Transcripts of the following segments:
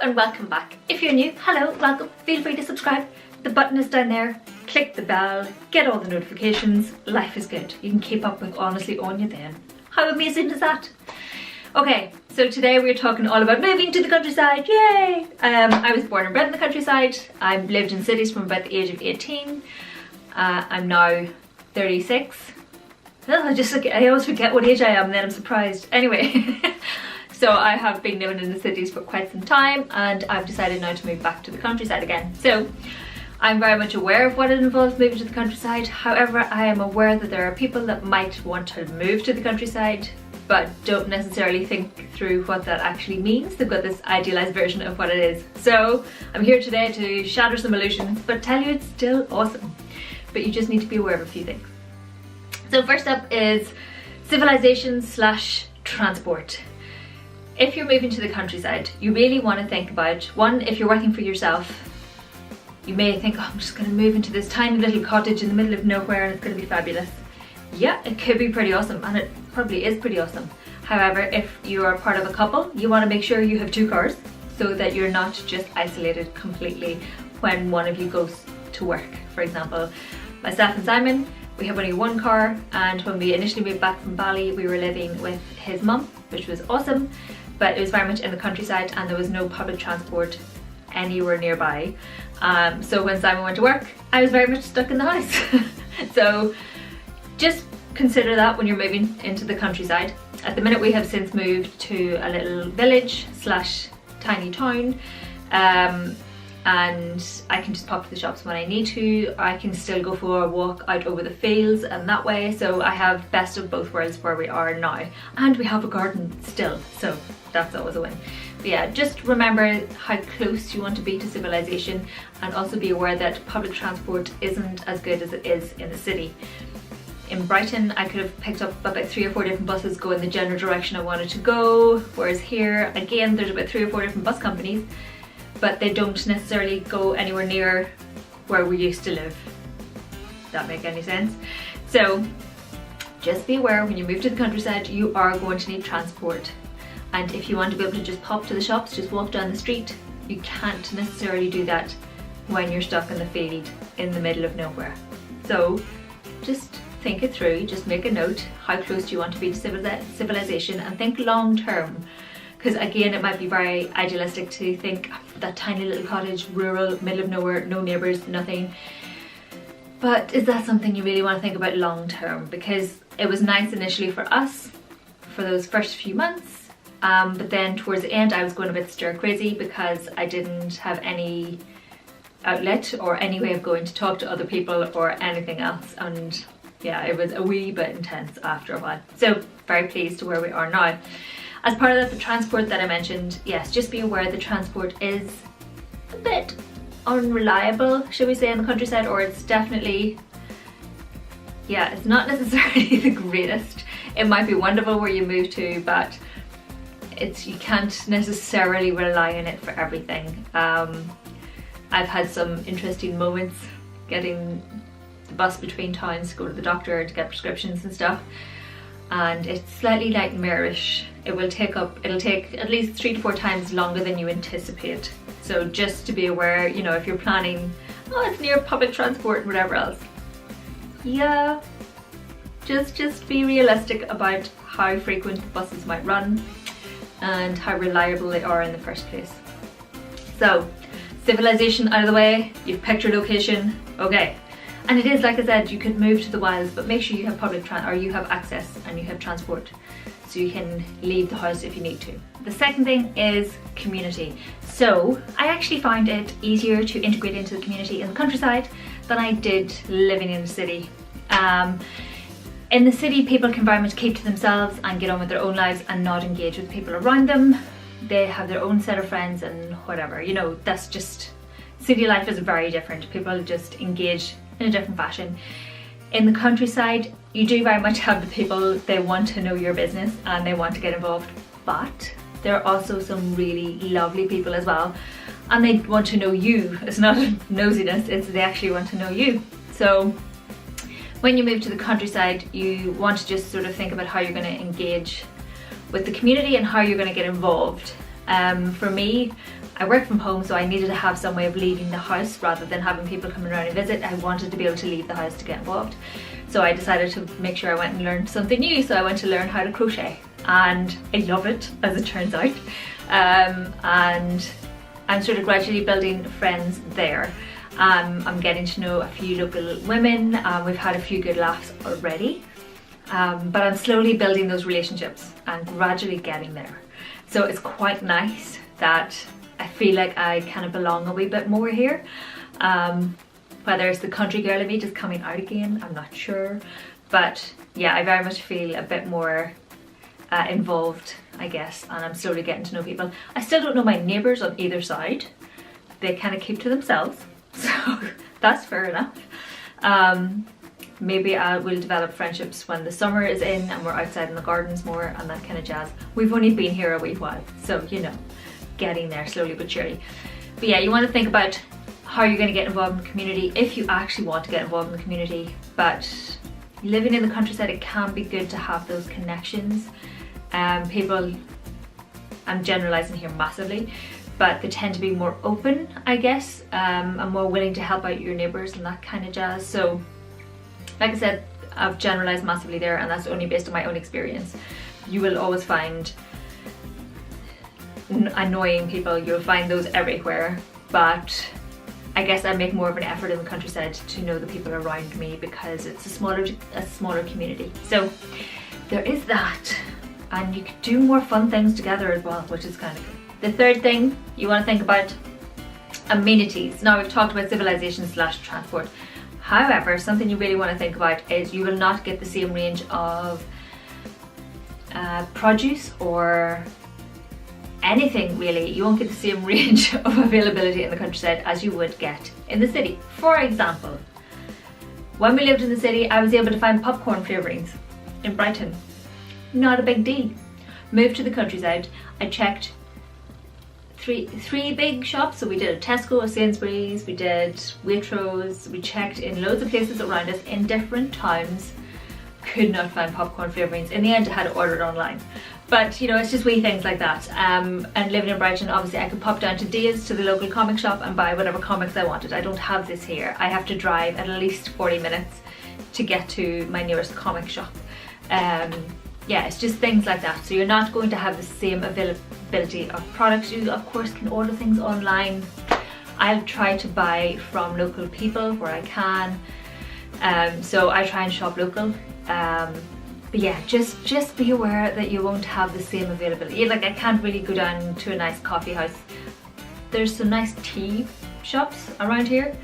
and welcome back. If you're new, hello, welcome. Feel free to subscribe. The button is down there. Click the bell, get all the notifications. Life is good. You can keep up with Honestly Anya then. How amazing is that? Okay, so today we're talking all about moving to the countryside. Yay! I was born and bred in the countryside. I've lived in cities from about the age of 18. I'm now 36. Oh, I always forget what age I am and then I'm surprised. Anyway. So I have been living in the cities for quite some time and I've decided now to move back to the countryside again. So I'm very much aware of what it involves moving to the countryside. However, I am aware that there are people that might want to move to the countryside but don't necessarily think through what that actually means. They've got this idealized version of what it is. So I'm here today to shatter some illusions but tell you it's still awesome. But you just need to be aware of a few things. So first up is civilization / transport. If you're moving to the countryside, you really want to think about, one, if you're working for yourself, you may think, oh, I'm just going to move into this tiny little cottage in the middle of nowhere and it's going to be fabulous. Yeah, it could be pretty awesome and it probably is pretty awesome. However, if you are part of a couple, you want to make sure you have 2 cars so that you're not just isolated completely when one of you goes to work. For example, myself and Simon, we have only 1 car, and when we initially moved back from Bali, we were living with his mum, which was awesome. But it was very much in the countryside and there was no public transport anywhere nearby. So when Simon went to work, I was very much stuck in the house. So just consider that when you're moving into the countryside. At the minute we have since moved to a little village / tiny town. And I can just pop to the shops when I need to. I can still go for a walk out over the fields and that way. So I have best of both worlds where we are now. And we have a garden still, so that's always a win. But yeah, just remember how close you want to be to civilization and also be aware that public transport isn't as good as it is in the city. In Brighton, I could have picked up about 3 or 4 different buses going the general direction I wanted to go. Whereas here, again, there's about 3 or 4 different bus companies, but they don't necessarily go anywhere near where we used to live. Does that make any sense? So just be aware when you move to the countryside, you are going to need transport. And if you want to be able to just pop to the shops, just walk down the street, you can't necessarily do that when you're stuck in the field in the middle of nowhere. So just think it through, just make a note, how close do you want to be to civilization, and think long term. Because again, it might be very idealistic to think that tiny little cottage, rural, middle of nowhere, no neighbours, nothing. But is that something you really want to think about long term? Because it was nice initially for us, for those first few months. But then towards the end, I was going a bit stir crazy because I didn't have any outlet or any way of going to talk to other people or anything else. And yeah, it was a wee bit intense after a while. So very pleased to where we are now. As part of the transport that I mentioned, yes, just be aware the transport is a bit unreliable, should we say, in the countryside, or it's definitely, yeah, it's not necessarily the greatest. It might be wonderful where you move to, but you can't necessarily rely on it for everything. I've had some interesting moments getting the bus between towns to go to the doctor to get prescriptions and stuff. And it's slightly nightmarish. It'll take at least 3 to 4 times longer than you anticipate. So just to be aware, you know, if you're planning, oh, it's near public transport and whatever else. Yeah, just be realistic about how frequent the buses might run and how reliable they are in the first place. So, civilization out of the way, you've picked your location, okay. And it is, like I said, you could move to the wilds, but make sure you have you have access and you have transport so you can leave the house if you need to. The second thing is community. So I actually find it easier to integrate into the community in the countryside than I did living in the city. In the city, people can very much keep to themselves and get on with their own lives and not engage with people around them. They have their own set of friends and whatever, you know, that's just, city life is very different. People just engage in a different fashion. In the countryside, you do very much have the people, they want to know your business and they want to get involved, but there are also some really lovely people as well and they want to know you. It's not nosiness, it's they actually want to know you. So when you move to the countryside, you want to just sort of think about how you're going to engage with the community and how you're going to get involved. For me, I work from home, so I needed to have some way of leaving the house rather than having people coming around and visit. I wanted to be able to leave the house to get involved. So I decided to make sure I went and learned something new. So I went to learn how to crochet, and I love it, as it turns out. And I'm sort of gradually building friends there. I'm getting to know a few local women. We've had a few good laughs already. But I'm slowly building those relationships and gradually getting there. So it's quite nice that I feel like I kind of belong a wee bit more here. Whether it's the country girl in me just coming out again, I'm not sure. But yeah, I very much feel a bit more involved, I guess, and I'm slowly getting to know people. I still don't know my neighbours on either side. They kind of keep to themselves, so that's fair enough. Maybe I will develop friendships when the summer is in and we're outside in the gardens more and that kind of jazz. We've only been here a wee while, so you know, getting there slowly but surely. But yeah, you want to think about how you're going to get involved in the community if you actually want to get involved in the community. But living in the countryside, it can be good to have those connections. People, I'm generalizing here massively, but they tend to be more open, I guess, and more willing to help out your neighbours and that kind of jazz. So like I said, I've generalized massively there, and that's only based on my own experience. You will always find annoying people, you'll find those everywhere, but I guess I make more of an effort in the countryside to know the people around me because it's a smaller community. So there is that, and you can do more fun things together as well, which is kind of good. The third thing you want to think about, amenities. Now we've talked about civilization / transport. However, something you really want to think about is you will not get the same range of produce or anything really. You won't get the same range of availability in the countryside as you would get in the city. For example, when we lived in the city, I was able to find popcorn flavourings in Brighton. Not a big deal. Moved to the countryside, I checked three big shops. So we did a Tesco, a Sainsbury's, we did Waitrose, we checked in loads of places around us in different towns. Could not find popcorn flavourings. In the end, I had to order it online. But you know, it's just wee things like that. And living in Brighton, obviously I could pop down to Dave's, to the local comic shop, and buy whatever comics I wanted. I don't have this here. I have to drive at least 40 minutes to get to my nearest comic shop. Yeah, it's just things like that. So you're not going to have the same availability of products. You of course can order things online. I'll try to buy from local people where I can. So I try and shop local. But yeah, just be aware that you won't have the same availability. Like I can't really go down to a nice coffee house. There's some nice tea shops around here,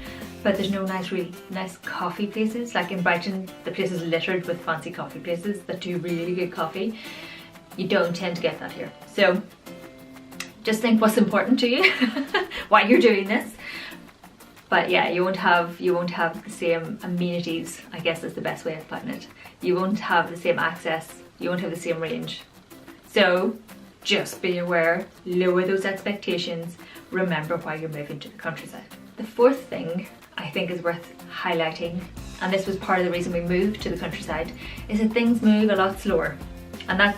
but there's no really nice coffee places. Like in Brighton, the place is littered with fancy coffee places that do really good coffee. You don't tend to get that here. So just think what's important to you while you're doing this. But yeah, you won't have the same amenities, I guess is the best way of putting it. You won't have the same access, you won't have the same range. So just be aware, lower those expectations, remember why you're moving to the countryside. The fourth thing I think is worth highlighting, and this was part of the reason we moved to the countryside, is that things move a lot slower. And that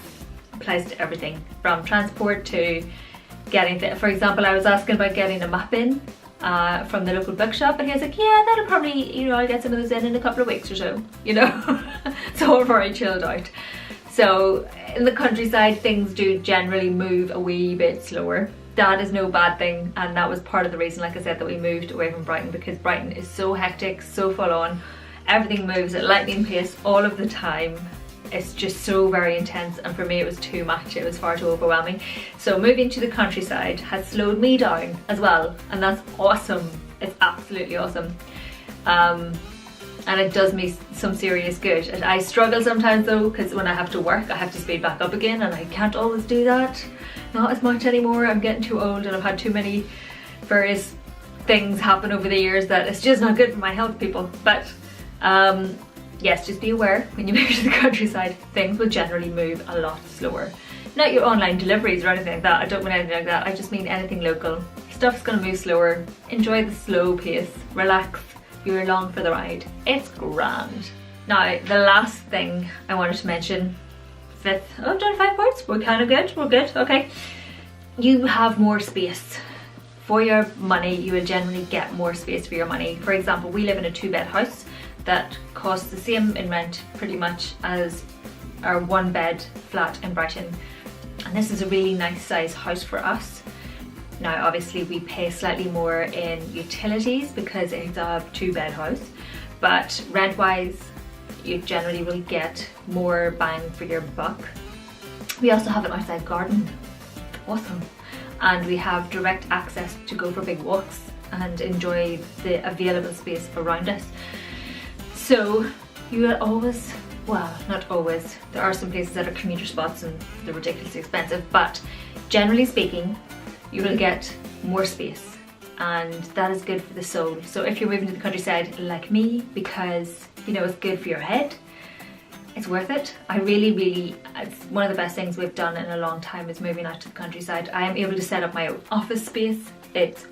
applies to everything, from transport to getting, for example, I was asking about getting a map in from the local bookshop, and he was like, yeah, that'll probably, you know, I'll get some of those in a couple of weeks or so, you know. So we're very chilled out. So in the countryside, things do generally move a wee bit slower. That is no bad thing, and that was part of the reason, like I said, that we moved away from Brighton, because Brighton is so hectic, so full on. Everything moves at lightning pace all of the time. It's just so very intense, and for me it was too much. It was far too overwhelming. So moving to the countryside has slowed me down as well, and that's awesome. It's absolutely awesome. And it does me some serious good. I struggle sometimes though, because when I have to work I have to speed back up again, and I can't always do that. Not as much anymore. I'm getting too old and I've had too many various things happen over the years that it's just not good for my health, people. But yes, just be aware when you move to the countryside, things will generally move a lot slower. Not your online deliveries or anything like that. I don't mean anything like that. I just mean anything local. Stuff's gonna move slower. Enjoy the slow pace. Relax. You're along for the ride. It's grand. Now, the last thing I wanted to mention, fifth, oh, I've done 5 parts. We're kind of good. We're good. Okay. you have more space. For your money, you will generally get more space for your money. For example, we live in a 2-bed house that costs the same in rent pretty much as our 1-bed flat in Brighton. And this is a really nice size house for us. Now obviously we pay slightly more in utilities because it's a 2-bed house, but rent wise you generally will get more bang for your buck. We also have an outside garden, awesome, and we have direct access to go for big walks and enjoy the available space around us. So you will always, well, not always, there are some places that are commuter spots and they're ridiculously expensive, but generally speaking you will get more space, and that is good for the soul. So if you're moving to the countryside like me, because you know it's good for your head, it's worth it. I really, it's one of the best things we've done in a long time is moving out to the countryside. I am able to set up my own office space. It's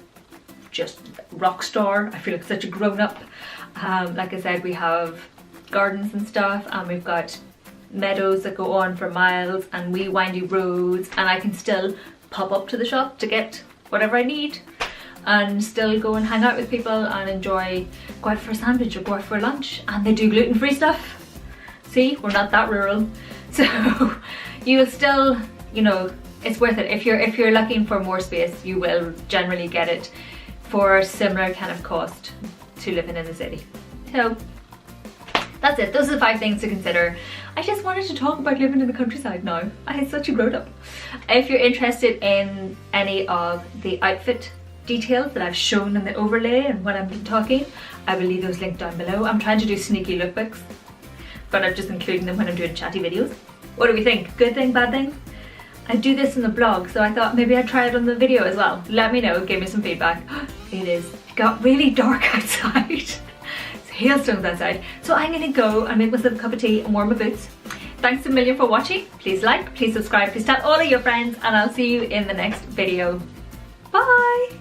just rock star. I feel like such a grown-up. Like I said, we have gardens and stuff, and we've got meadows that go on for miles and wee windy roads, and I can still pop up to the shop to get whatever I need and still go and hang out with people and enjoy, go out for a sandwich or go out for lunch. And they do gluten-free stuff. See, we're not that rural. So you will still, you know, it's worth it. If you're looking for more space, you will generally get it for a similar kind of cost to living in the city. So that's it. Those are the 5 things to consider. I just wanted to talk about living in the countryside now. I am such a grown up. If you're interested in any of the outfit details that I've shown in the overlay and when I've been talking, I will leave those linked down below. I'm trying to do sneaky lookbooks, but I'm just including them when I'm doing chatty videos. What do we think? Good thing, bad thing? I do this in the blog, so I thought maybe I'd try it on the video as well. Let me know, give me some feedback. It got really dark outside. It's hailstones outside. So I'm gonna go and make myself a cup of tea and warm my boots. Thanks a million for watching. Please like, please subscribe, please tell all of your friends, and I'll see you in the next video. Bye!